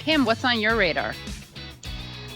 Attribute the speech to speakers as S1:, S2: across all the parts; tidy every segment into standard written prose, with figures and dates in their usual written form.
S1: Kim, what's on your radar?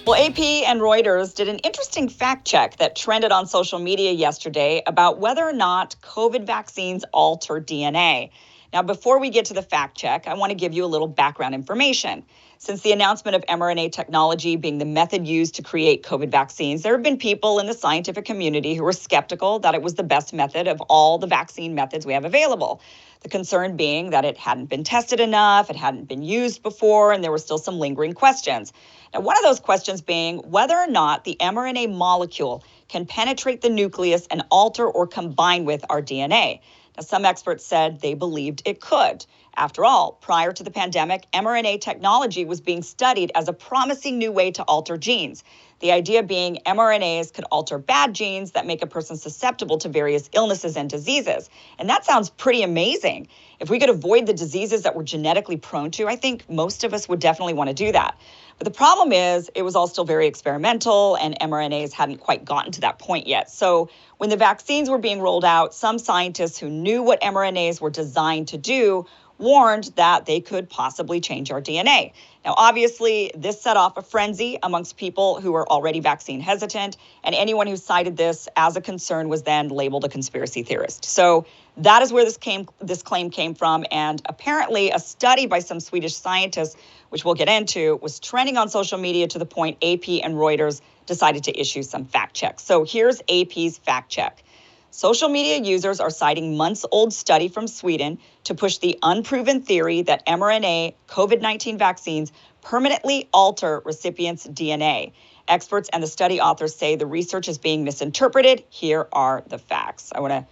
S2: Well, AP and Reuters did an interesting fact check that trended on social media yesterday about whether or not COVID vaccines alter DNA. Now, before we get to the fact check, I want to give you a little background information. Since the announcement of mRNA technology being the method used to create COVID vaccines, there have been people in the scientific community who were skeptical that it was the best method of all the vaccine methods we have available. The concern being that it hadn't been tested enough, it hadn't been used before, and there were still some lingering questions. Now, one of those questions being whether or not the mRNA molecule can penetrate the nucleus and alter or combine with our DNA. Now, some experts said they believed it could. After all, prior to the pandemic, mRNA technology was being studied as a promising new way to alter genes. The idea being mRNAs could alter bad genes that make a person susceptible to various illnesses and diseases. And that sounds pretty amazing. If we could avoid the diseases that we're genetically prone to, I think most of us would definitely want to do that. But the problem is it was all still very experimental and mRNAs hadn't quite gotten to that point yet. So when the vaccines were being rolled out, some scientists who knew what mRNAs were designed to do warned that they could possibly change our DNA. Now, obviously, this set off a frenzy amongst people who were already vaccine hesitant, and anyone who cited this as a concern was then labeled a conspiracy theorist. So that is where this claim came from, and apparently a study by some Swedish scientists, which we'll get into, was trending on social media to the point AP and Reuters decided to issue some fact checks. So here's AP's fact check. Social media users are citing months-old study from Sweden to push the unproven theory that mRNA COVID-19 vaccines permanently alter recipients' DNA. Experts and the study authors say the research is being misinterpreted. Here are the facts. I want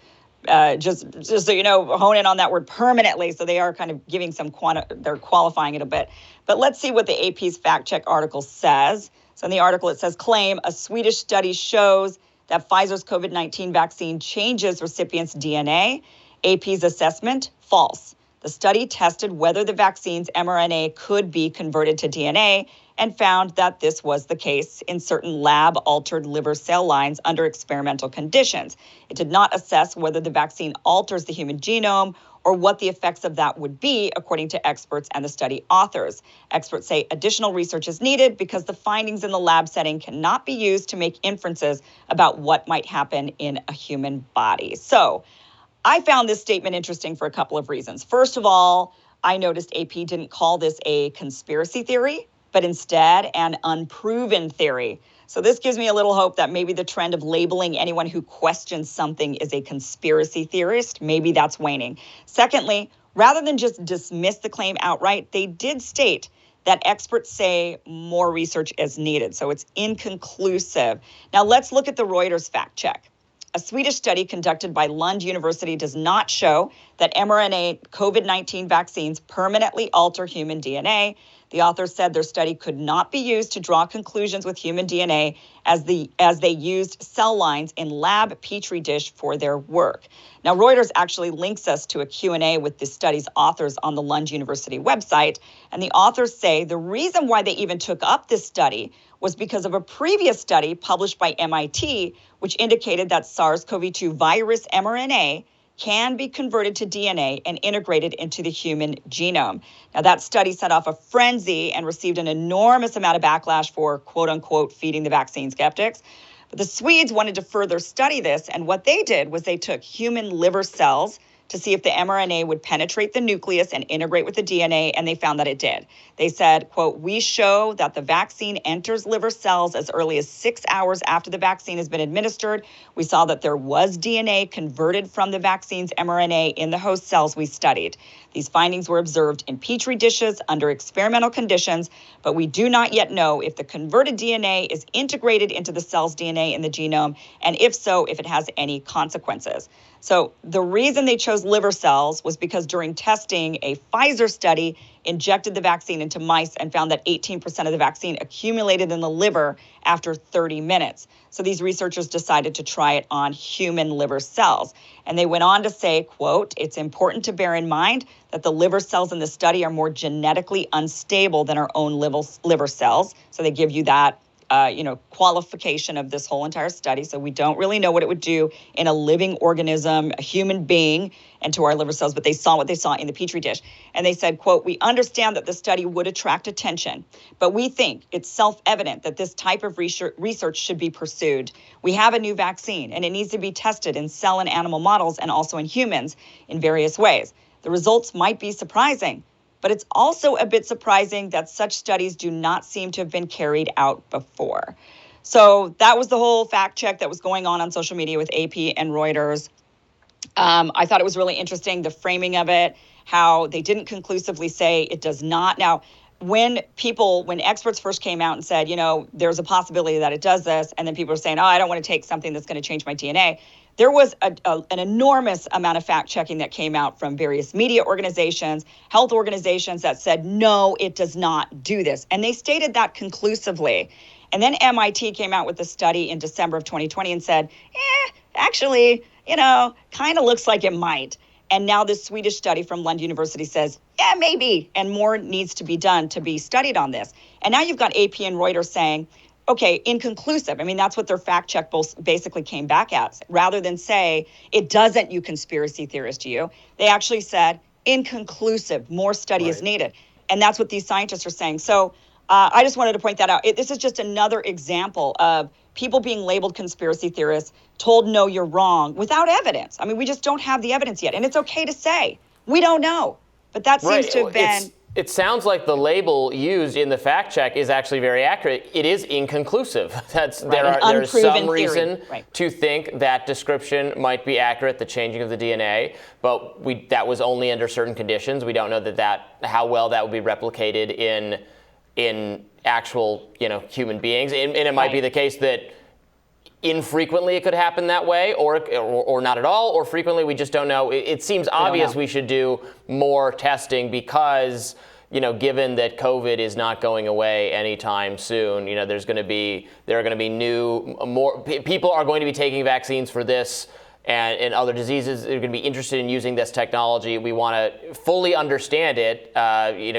S2: to just so you know, hone in on that word permanently. So they are kind of giving some they're qualifying it a bit. But let's see what the AP's fact check article says. So in the article, it says, claim a Swedish study shows that Pfizer's COVID-19 vaccine changes recipients' DNA. AP's assessment, false. The study tested whether the vaccine's mRNA could be converted to DNA and found that this was the case in certain lab-altered liver cell lines under experimental conditions. It did not assess whether the vaccine alters the human genome or what the effects of that would be, according to experts and the study authors. Experts say additional research is needed because the findings in the lab setting cannot be used to make inferences about what might happen in a human body. So I found this statement interesting for a couple of reasons. First of all, I noticed AP didn't call this a conspiracy theory, but instead an unproven theory. So this gives me a little hope that maybe the trend of labeling anyone who questions something is a conspiracy theorist, maybe that's waning. Secondly, rather than just dismiss the claim outright, they did state that experts say more research is needed. So it's inconclusive. Now let's look at the Reuters fact check. A Swedish study conducted by Lund University does not show that mRNA COVID-19 vaccines permanently alter human DNA. The authors said their study could not be used to draw conclusions with human DNA as they used cell lines in lab petri dish for their work. Now, Reuters actually links us to a Q&A with the study's authors on the Lund University website, and the authors say the reason why they even took up this study was because of a previous study published by MIT, which indicated that SARS-CoV-2 virus mRNA can be converted to DNA and integrated into the human genome. Now, that study set off a frenzy and received an enormous amount of backlash for, quote unquote, feeding the vaccine skeptics. But the Swedes wanted to further study this, and what they did was they took human liver cells to see if the mRNA would penetrate the nucleus and integrate with the DNA, and they found that it did. They said, quote, we show that the vaccine enters liver cells as early as 6 hours after the vaccine has been administered. We saw that there was DNA converted from the vaccine's mRNA in the host cells we studied. These findings were observed in petri dishes under experimental conditions, but we do not yet know if the converted DNA is integrated into the cell's DNA in the genome, and if so, if it has any consequences. So the reason they chose liver cells was because during testing, a Pfizer study injected the vaccine into mice and found that 18% of the vaccine accumulated in the liver after 30 minutes. So these researchers decided to try it on human liver cells. And they went on to say, quote, it's important to bear in mind that the liver cells in the study are more genetically unstable than our own liver cells. So they give you that qualification of this whole entire study. So we don't really know what it would do in a living organism, a human being, and to our liver cells, but they saw what they saw in the Petri dish. And they said, quote, "We understand that the study would attract attention, but we think it's self-evident that this type of research should be pursued. We have a new vaccine, and it needs to be tested in cell and animal models and also in humans in various ways. The results might be surprising, but it's also a bit surprising that such studies do not seem to have been carried out before." So that was the whole fact check that was going on social media with AP and Reuters. I thought it was really interesting, the framing of it, how they didn't conclusively say it does not. Now, when experts first came out and said, there's a possibility that it does this, and then people were saying, I don't want to take something that's going to change my DNA. There was an enormous amount of fact checking that came out from various media organizations, health organizations that said, no, it does not do this. And they stated that conclusively. And then MIT came out with a study in December of 2020 and said, actually, kind of looks like it might. And now this Swedish study from Lund University says, maybe, and more needs to be done to be studied on this. And now you've got AP and Reuters saying, okay, inconclusive. I mean, that's what their fact check basically came back at. Rather than say, it doesn't, you conspiracy theorist, they actually said, inconclusive, more study is needed. And that's what these scientists are saying. So I just wanted to point that out. This is just another example of people being labeled conspiracy theorists, told, no, you're wrong, without evidence. I mean, we just don't have the evidence yet. And it's okay to say, we don't know. But that seems to have been...
S1: It sounds like the label used in the fact check is actually very accurate. It is inconclusive. There's some reason to think that description might be accurate, the changing of the DNA, but that was only under certain conditions. We don't know how well that would be replicated in actual human beings, and it might be the case that infrequently it could happen that way, or not at all, or frequently we just don't know. It seems obvious we should do more testing because, given that COVID is not going away anytime soon, there are going to be more people are going to be taking vaccines for this and other diseases. They're going to be interested in using this technology. We want to fully understand it,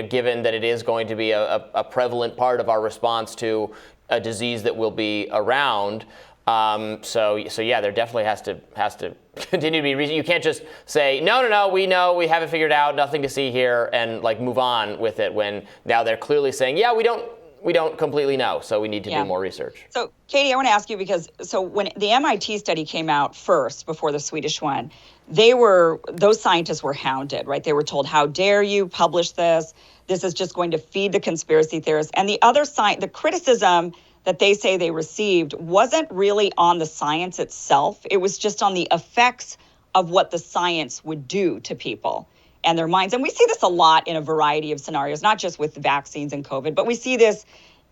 S1: given that it is going to be a prevalent part of our response to a disease that will be around. So yeah, there definitely has to continue to be reason. You can't just say, no, we know, we have it figured out, nothing to see here, and move on with it when now they're clearly saying, yeah, we don't completely know, so we need to do more research.
S2: So, Katie, I want to ask you because when the MIT study came out first, before the Swedish one, those scientists were hounded, right? They were told, how dare you publish this? This is just going to feed the conspiracy theorists. And the other side, the criticism that they say they received wasn't really on the science itself. It was just on the effects of what the science would do to people and their minds. And we see this a lot in a variety of scenarios, not just with vaccines and COVID, but we see this,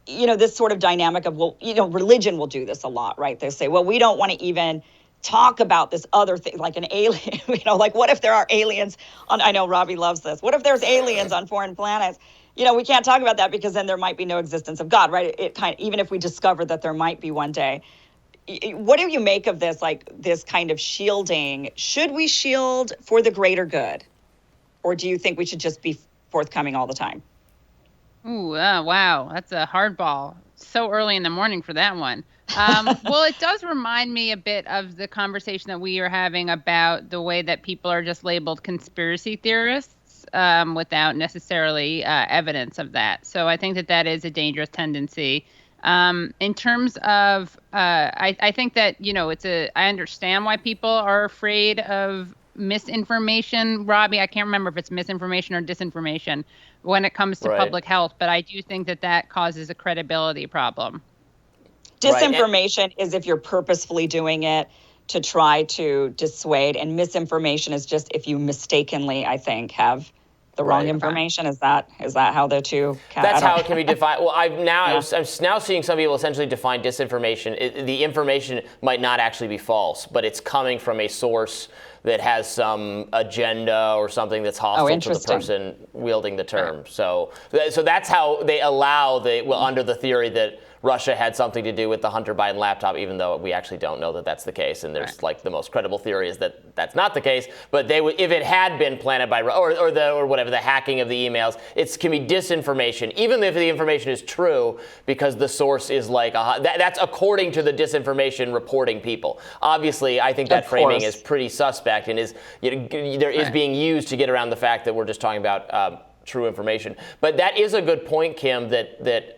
S2: this sort of dynamic of, religion will do this a lot, right? They say, well, we don't want to even talk about this other thing, like an alien, what if there are aliens I know Robbie loves this. What if there's aliens on foreign planets? We can't talk about that because then there might be no existence of God, right? Even if we discover that there might be one day. What do you make of this, this kind of shielding? Should we shield for the greater good? Or do you think we should just be forthcoming all the time?
S3: Ooh, wow. That's a hardball. So early in the morning for that one. Well, it does remind me a bit of the conversation that we are having about the way that people are just labeled conspiracy theorists without necessarily evidence of that. So I think that is a dangerous tendency. In terms of, I think that, I understand why people are afraid of misinformation. Robbie, I can't remember if it's misinformation or disinformation when it comes to public health, but I do think that causes a credibility problem.
S2: Disinformation is if you're purposefully doing it to try to dissuade, and misinformation is just if you mistakenly, I think, have the wrong information. Is that how the two?
S1: That's how it can be defined. Well, I'm now seeing some people essentially define disinformation. The information might not actually be false, but it's coming from a source that has some agenda or something that's hostile to the person wielding the term. So that's how they allow under the theory that Russia had something to do with the Hunter Biden laptop, even though we actually don't know that that's the case. And there's like the most credible theory is that that's not the case. But they would, if it had been planted by or whatever, the hacking of the emails, it can be disinformation, even if the information is true, because the source is like that's according to the disinformation reporting people. Obviously, I think that framing is pretty suspect and is being used to get around the fact that we're just talking about true information. But that is a good point, Kim, that the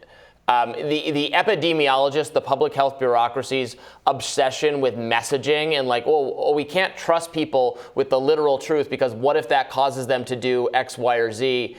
S1: epidemiologists, the public health bureaucracy's obsession with messaging and like, oh, we can't trust people with the literal truth because what if that causes them to do X, Y, or Z?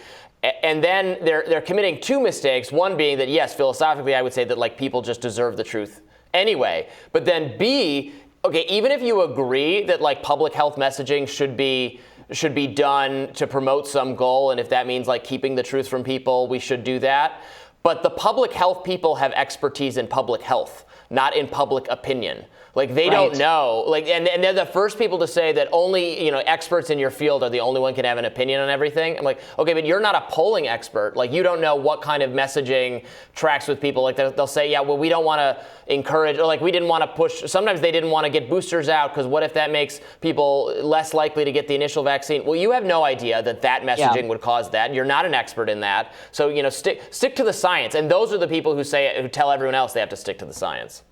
S1: And then they're committing two mistakes. One being that, yes, philosophically, I would say that like people just deserve the truth anyway. But then B, okay, even if you agree that like public health messaging should be done to promote some goal, and if that means like keeping the truth from people, we should do that. But the public health people have expertise in public health, not in public opinion. Like they don't know, like, and they're the first people to say that only, experts in your field are the only one can have an opinion on everything. I'm like, okay, but you're not a polling expert. Like you don't know what kind of messaging tracks with people. Like they'll say, yeah, well, we don't want to encourage, or like we didn't want to push. Sometimes they didn't want to get boosters out because what if that makes people less likely to get the initial vaccine? Well, you have no idea that messaging would cause that. You're not an expert in that. So, stick to the science. And those are the people who tell everyone else they have to stick to the science.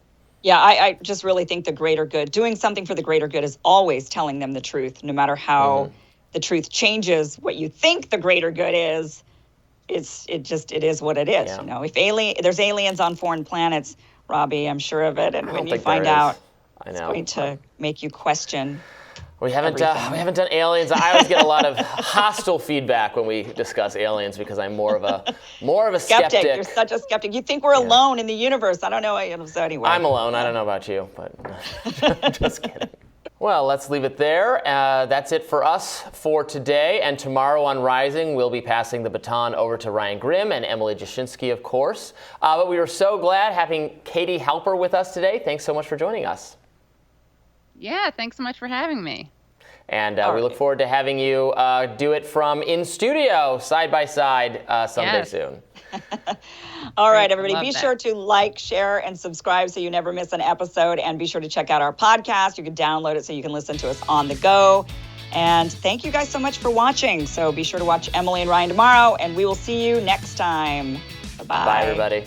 S2: Yeah, I just really think the greater good, doing something for the greater good is always telling them the truth, no matter how the truth changes. What you think the greater good is, it is what it is.
S1: Yeah.
S2: If there's aliens on foreign planets, Robbie, I'm sure of it. And when you find out, it's going to make you question.
S1: We haven't done aliens. I always get a lot of hostile feedback when we discuss aliens because I'm more of a skeptic.
S2: You're such a skeptic. You think we're alone in the universe. I don't know. So anyway,
S1: I'm alone. I don't know about you, but just kidding. Well, let's leave it there. That's it for us for today. And tomorrow on Rising, we'll be passing the baton over to Ryan Grimm and Emily Jashinsky, of course. But we were so glad having Katie Halper with us today. Thanks so much for joining us.
S3: Yeah, thanks so much for having me.
S1: And we look forward to having you do it from in studio, side by side, someday soon.
S2: All right, everybody. Be sure to like, share, and subscribe so you never miss an episode. And be sure to check out our podcast. You can download it so you can listen to us on the go. And thank you guys so much for watching. So be sure to watch Emily and Ryan tomorrow, and we will see you next time. Bye-bye.
S1: Bye, everybody.